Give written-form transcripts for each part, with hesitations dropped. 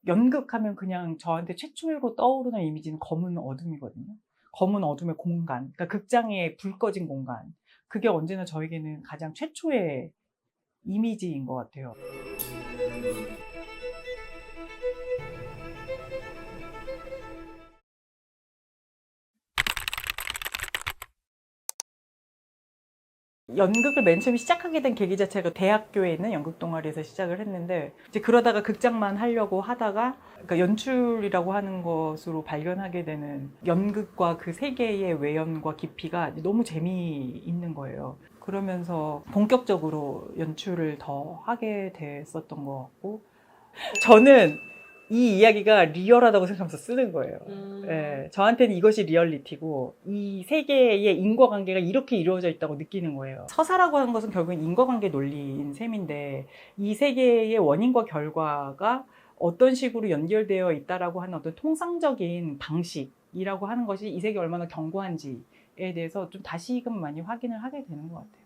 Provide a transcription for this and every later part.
연극하면 그냥 저한테 최초로 떠오르는 이미지는 검은 어둠이거든요. 검은 어둠의 공간, 그러니까 극장에 불 꺼진 공간. 그게 언제나 저에게는 가장 최초의 이미지인 것 같아요. 연극을 맨 처음 시작하게 된 계기 자체가 대학교에 있는 연극 동아리에서 시작을 했는데, 이제 그러다가 극장만 하려고 하다가, 그러니까 연출이라고 하는 것으로 발견하게 되는 연극과 그 세계의 외연과 깊이가 너무 재미있는 거예요. 그러면서 본격적으로 연출을 더 하게 됐었던 것 같고, 저는 이 이야기가 리얼하다고 생각하면서 쓰는 거예요. 예, 저한테는 이것이 리얼리티고 이 세계의 인과관계가 이렇게 이루어져 있다고 느끼는 거예요. 서사라고 하는 것은 결국은 인과관계 논리인 셈인데, 이 세계의 원인과 결과가 어떤 식으로 연결되어 있다라고 하는 어떤 통상적인 방식이라고 하는 것이 이 세계가 얼마나 견고한지에 대해서 좀 다시금 많이 확인을 하게 되는 것 같아요.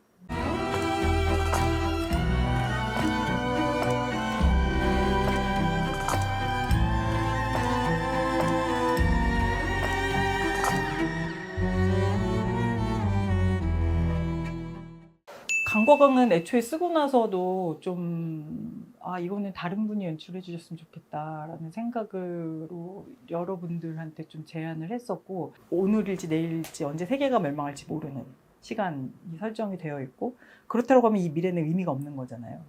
강과강은 애초에 쓰고 나서도 좀, 이거는 다른 분이 연출해 주셨으면 좋겠다라는 생각으로 여러분들한테 좀 제안을 했었고, 오늘일지 내일일지 언제 세계가 멸망할지 모르는 시간이 설정이 되어 있고, 그렇다고 하면 이 미래는 의미가 없는 거잖아요.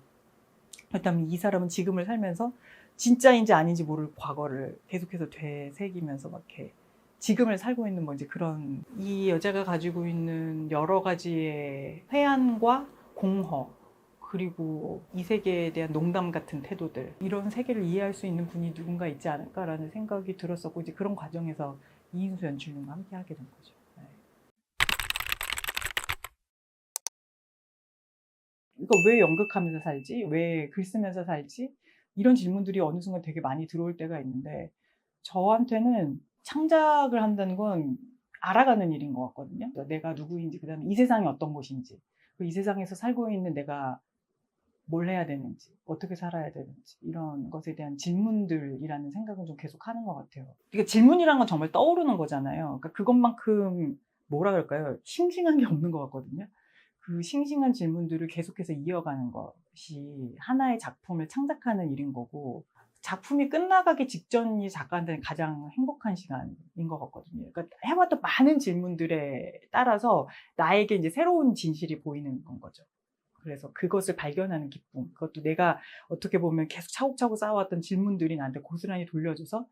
그렇다면 이 사람은 지금을 살면서 진짜인지 아닌지 모를 과거를 계속해서 되새기면서 막 이렇게 지금을 살고 있는 뭐 이제 그런, 이 여자가 가지고 있는 여러 가지의 회한과 공허, 그리고 이 세계에 대한 농담 같은 태도들, 이런 세계를 이해할 수 있는 분이 누군가 있지 않을까라는 생각이 들었었고, 이제 그런 과정에서 이인수 연출님과 함께 하게 된 거죠. 네. 그러니까 왜 연극하면서 살지? 왜 글 쓰면서 살지? 이런 질문들이 어느 순간 되게 많이 들어올 때가 있는데, 저한테는 창작을 한다는 건 알아가는 일인 것 같거든요. 그러니까 내가 누구인지, 그다음에 이 세상이 어떤 곳인지, 이 세상에서 살고 있는 내가 뭘 해야 되는지, 어떻게 살아야 되는지, 이런 것에 대한 질문들이라는 생각은 좀 계속 하는 것 같아요. 그러니까 질문이란 건 정말 떠오르는 거잖아요. 그러니까 그것만큼 뭐라 그럴까요? 싱싱한 게 없는 것 같거든요. 그 싱싱한 질문들을 계속해서 이어가는 것이 하나의 작품을 창작하는 일인 거고, 작품이 끝나가기 직전이 작가한테는 가장 행복한 시간인 것 같거든요. 그러니까 해왔던 많은 질문들에 따라서 나에게 이제 새로운 진실이 보이는 건 거죠. 그래서 그것을 발견하는 기쁨, 그것도 내가 어떻게 보면 계속 차곡차곡 쌓아왔던 질문들이 나한테 고스란히 돌려줘서,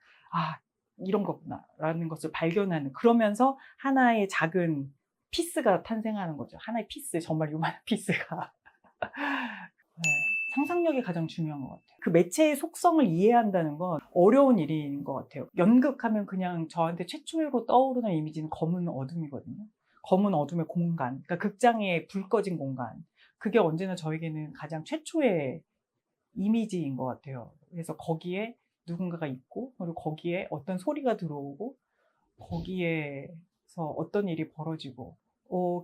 이런 거구나라는 것을 발견하는, 그러면서 하나의 작은 피스가 탄생하는 거죠. 하나의 피스, 정말 요만한 피스가. 네, 상상력이 가장 중요한 것 같아요. 그 매체의 속성을 이해한다는 건 어려운 일인 것 같아요. 연극하면 그냥 저한테 최초로 떠오르는 이미지는 검은 어둠이거든요. 검은 어둠의 공간, 그러니까 극장에 불 꺼진 공간. 그게 언제나 저에게는 가장 최초의 이미지인 것 같아요. 그래서 거기에 누군가가 있고, 그리고 거기에 어떤 소리가 들어오고, 거기에서 어떤 일이 벌어지고.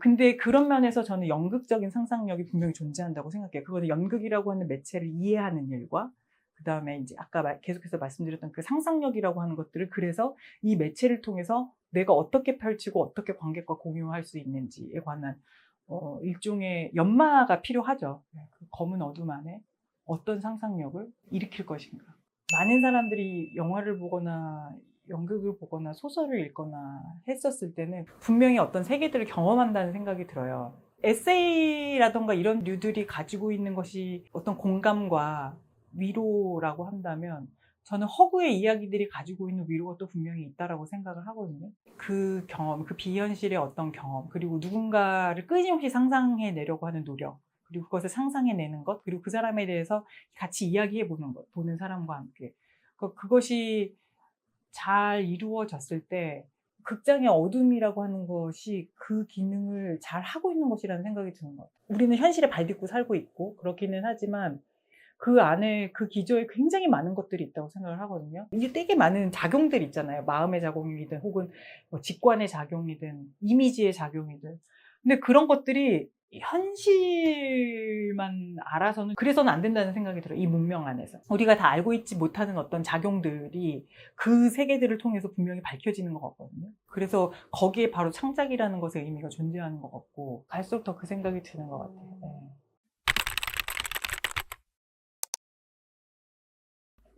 근데 그런 면에서 저는 연극적인 상상력이 분명히 존재한다고 생각해요. 그거는 연극이라고 하는 매체를 이해하는 일과, 그 다음에 이제 아까 계속해서 말씀드렸던 그 상상력이라고 하는 것들을, 그래서 이 매체를 통해서 내가 어떻게 펼치고 어떻게 관객과 공유할 수 있는지에 관한 일종의 연마가 필요하죠. 그 검은 어둠 안에 어떤 상상력을 일으킬 것인가. 많은 사람들이 영화를 보거나 연극을 보거나 소설을 읽거나 했었을 때는 분명히 어떤 세계들을 경험한다는 생각이 들어요. 에세이라던가 이런 류들이 가지고 있는 것이 어떤 공감과 위로라고 한다면, 저는 허구의 이야기들이 가지고 있는 위로가 또 분명히 있다라고 생각을 하거든요. 그 경험, 그 비현실의 어떤 경험, 그리고 누군가를 끊임없이 상상해내려고 하는 노력, 그리고 그것을 상상해내는 것, 그리고 그 사람에 대해서 같이 이야기해보는 것, 보는 사람과 함께. 그것이 잘 이루어졌을 때 극장의 어둠이라고 하는 것이 그 기능을 잘 하고 있는 것이라는 생각이 드는 것 같아요. 우리는 현실에 발딛고 살고 있고 그렇기는 하지만, 그 안에 그 기저에 굉장히 많은 것들이 있다고 생각을 하거든요. 이게 되게 많은 작용들 있잖아요. 마음의 작용이든 혹은 뭐 직관의 작용이든 이미지의 작용이든. 근데 그런 것들이 현실만 알아서는 그래서는 안 된다는 생각이 들어요. 이 문명 안에서. 우리가 다 알고 있지 못하는 어떤 작용들이 그 세계들을 통해서 분명히 밝혀지는 것 같거든요. 그래서 거기에 바로 창작이라는 것의 의미가 존재하는 것 같고 갈수록 더 그 생각이 드는 것 같아요. 네.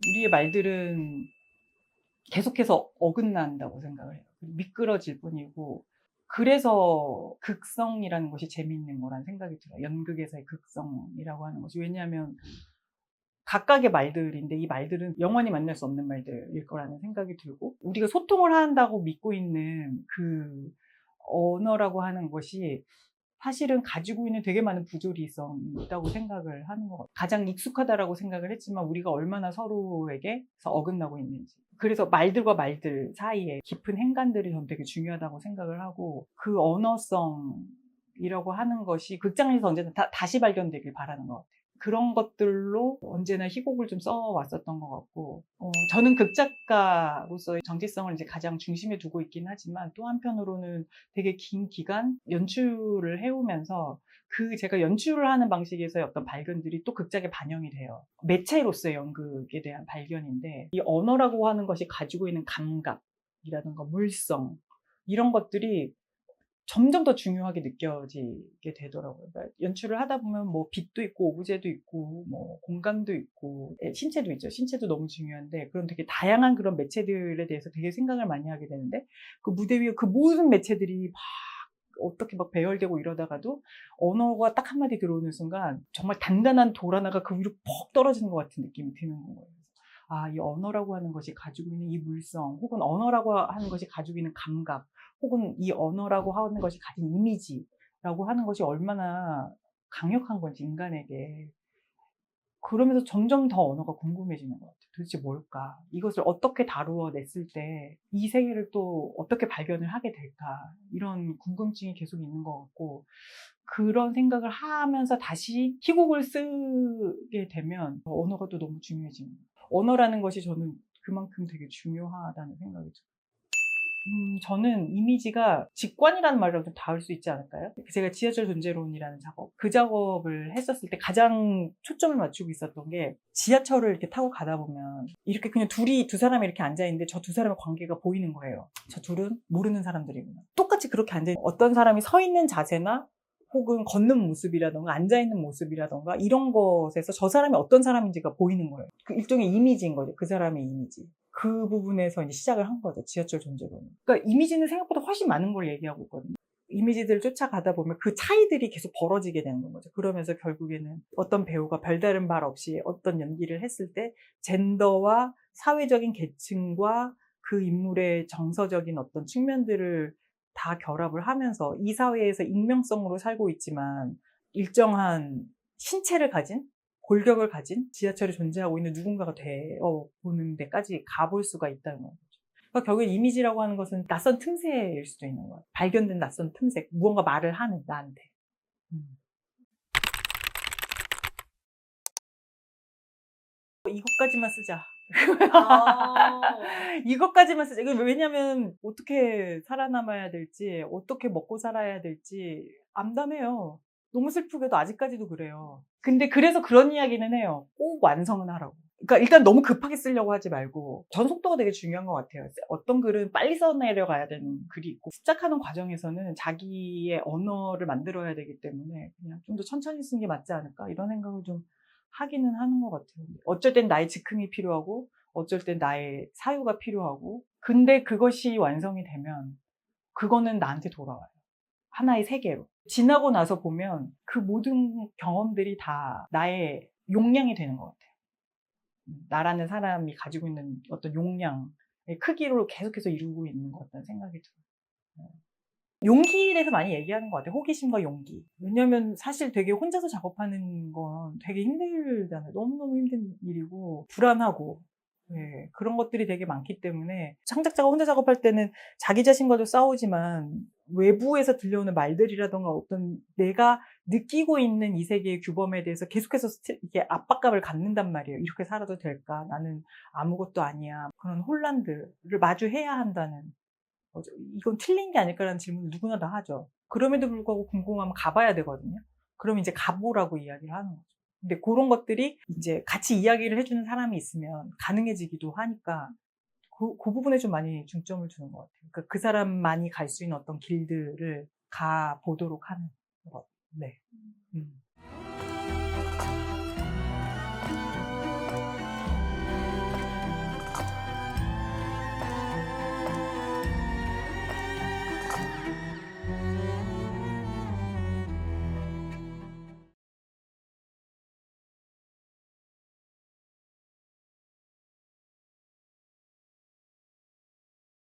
우리의 말들은 계속해서 어긋난다고 생각을 해요. 미끄러질 뿐이고 그래서 극성이라는 것이 재미있는 거라는 생각이 들어요. 연극에서의 극성이라고 하는 것이. 왜냐하면 각각의 말들인데 이 말들은 영원히 만날 수 없는 말들일 거라는 생각이 들고 우리가 소통을 한다고 믿고 있는 그 언어라고 하는 것이 사실은 가지고 있는 되게 많은 부조리성이 있다고 생각을 하는 것 같아요. 가장 익숙하다라고 생각을 했지만 우리가 얼마나 서로에게 어긋나고 있는지. 그래서 말들과 말들 사이에 깊은 행간들이 전 되게 중요하다고 생각을 하고 그 언어성이라고 하는 것이 극장에서 언제나 다시 발견되길 바라는 것 같아요. 그런 것들로 언제나 희곡을 좀 써왔었던 것 같고 저는 극작가로서의 정체성을 이제 가장 중심에 두고 있긴 하지만 또 한편으로는 되게 긴 기간 연출을 해오면서 그 제가 연출을 하는 방식에서의 어떤 발견들이 또 극작에 반영이 돼요. 매체로서의 연극에 대한 발견인데 이 언어라고 하는 것이 가지고 있는 감각이라든가 물성 이런 것들이 점점 더 중요하게 느껴지게 되더라고요. 그러니까 연출을 하다 보면 뭐 빛도 있고 오브제도 있고 뭐 공간도 있고 신체도 있죠. 신체도 너무 중요한데 그런 되게 다양한 그런 매체들에 대해서 되게 생각을 많이 하게 되는데 그 무대 위에 그 모든 매체들이 막 어떻게 막 배열되고 이러다가도 언어가 딱 한마디 들어오는 순간 정말 단단한 돌 하나가 그 위로 퍽 떨어지는 것 같은 느낌이 드는 거예요. 아, 이 언어라고 하는 것이 가지고 있는 이 물성, 혹은 언어라고 하는 것이 가지고 있는 감각, 혹은 이 언어라고 하는 것이 가진 이미지라고 하는 것이 얼마나 강력한 건지 인간에게. 그러면서 점점 더 언어가 궁금해지는 것 같아요. 도대체 뭘까? 이것을 어떻게 다루어 냈을 때 이 세계를 또 어떻게 발견을 하게 될까? 이런 궁금증이 계속 있는 것 같고 그런 생각을 하면서 다시 희곡을 쓰게 되면 언어가 또 너무 중요해지는 거예요. 언어라는 것이 저는 그만큼 되게 중요하다는 생각이 들어요. 저는 이미지가 직관이라는 말이랑 좀 닿을 수 있지 않을까요? 제가 지하철 존재론이라는 작업, 그 작업을 했었을 때 가장 초점을 맞추고 있었던 게 지하철을 이렇게 타고 가다 보면 이렇게 그냥 두 사람이 이렇게 앉아있는데 저 두 사람의 관계가 보이는 거예요. 저 둘은 모르는 사람들이구나. 똑같이 그렇게 앉아있는 어떤 사람이 서 있는 자세나 혹은 걷는 모습이라던가 앉아있는 모습이라던가 이런 것에서 저 사람이 어떤 사람인지가 보이는 거예요. 그 일종의 이미지인 거죠. 그 사람의 이미지. 그 부분에서 이제 시작을 한 거죠. 지하철 존재론은. 그러니까 이미지는 생각보다 훨씬 많은 걸 얘기하고 있거든요. 이미지들을 쫓아가다 보면 그 차이들이 계속 벌어지게 되는 거죠. 그러면서 결국에는 어떤 배우가 별다른 말 없이 어떤 연기를 했을 때 젠더와 사회적인 계층과 그 인물의 정서적인 어떤 측면들을 다 결합을 하면서 이 사회에서 익명성으로 살고 있지만 일정한 신체를 가진 골격을 가진 지하철에 존재하고 있는 누군가가 되어 보는 데까지 가볼 수가 있다는 거죠. 그러니까 결국에 이미지라고 하는 것은 낯선 틈새일 수도 있는 거예요. 발견된 낯선 틈새, 무언가 말을 하는 나한테. 이것까지만 쓰자. 이것까지만 쓰자. 왜냐면 어떻게 살아남아야 될지, 어떻게 먹고 살아야 될지 암담해요. 너무 슬프게도 아직까지도 그래요. 근데 그래서 그런 이야기는 해요. 꼭 완성은 하라고. 그러니까 일단 너무 급하게 쓰려고 하지 말고 전 속도가 되게 중요한 것 같아요. 어떤 글은 빨리 써내려가야 되는 글이 있고 시작하는 과정에서는 자기의 언어를 만들어야 되기 때문에 그냥 좀 더 천천히 쓰는 게 맞지 않을까 이런 생각을 좀 하기는 하는 것 같아요. 어쩔 땐 나의 즉흥이 필요하고 어쩔 땐 나의 사유가 필요하고 근데 그것이 완성이 되면 그거는 나한테 돌아와요. 하나의 세계로. 지나고 나서 보면 그 모든 경험들이 다 나의 용량이 되는 것 같아요. 나라는 사람이 가지고 있는 어떤 용량의 크기로 계속해서 이루고 있는 것 같다는 생각이 들어요. 용기에 대해서 많이 얘기하는 것 같아요. 호기심과 용기. 왜냐면 사실 되게 혼자서 작업하는 건 되게 힘들잖아요. 너무너무 힘든 일이고 불안하고 네, 그런 것들이 되게 많기 때문에 창작자가 혼자 작업할 때는 자기 자신과도 싸우지만 외부에서 들려오는 말들이라던가 어떤 내가 느끼고 있는 이 세계의 규범에 대해서 계속해서 이게 압박감을 갖는단 말이에요. 이렇게 살아도 될까? 나는 아무것도 아니야. 그런 혼란들을 마주해야 한다는 이건 틀린 게 아닐까라는 질문을 누구나 다 하죠. 그럼에도 불구하고 궁금하면 가봐야 되거든요. 그럼 이제 가보라고 이야기를 하는 거죠. 근데 그런 것들이 이제 같이 이야기를 해주는 사람이 있으면 가능해지기도 하니까 그 부분에 좀 많이 중점을 두는 것 같아요. 그러니까 그 사람만이 갈 수 있는 어떤 길들을 가보도록 하는 것. 네.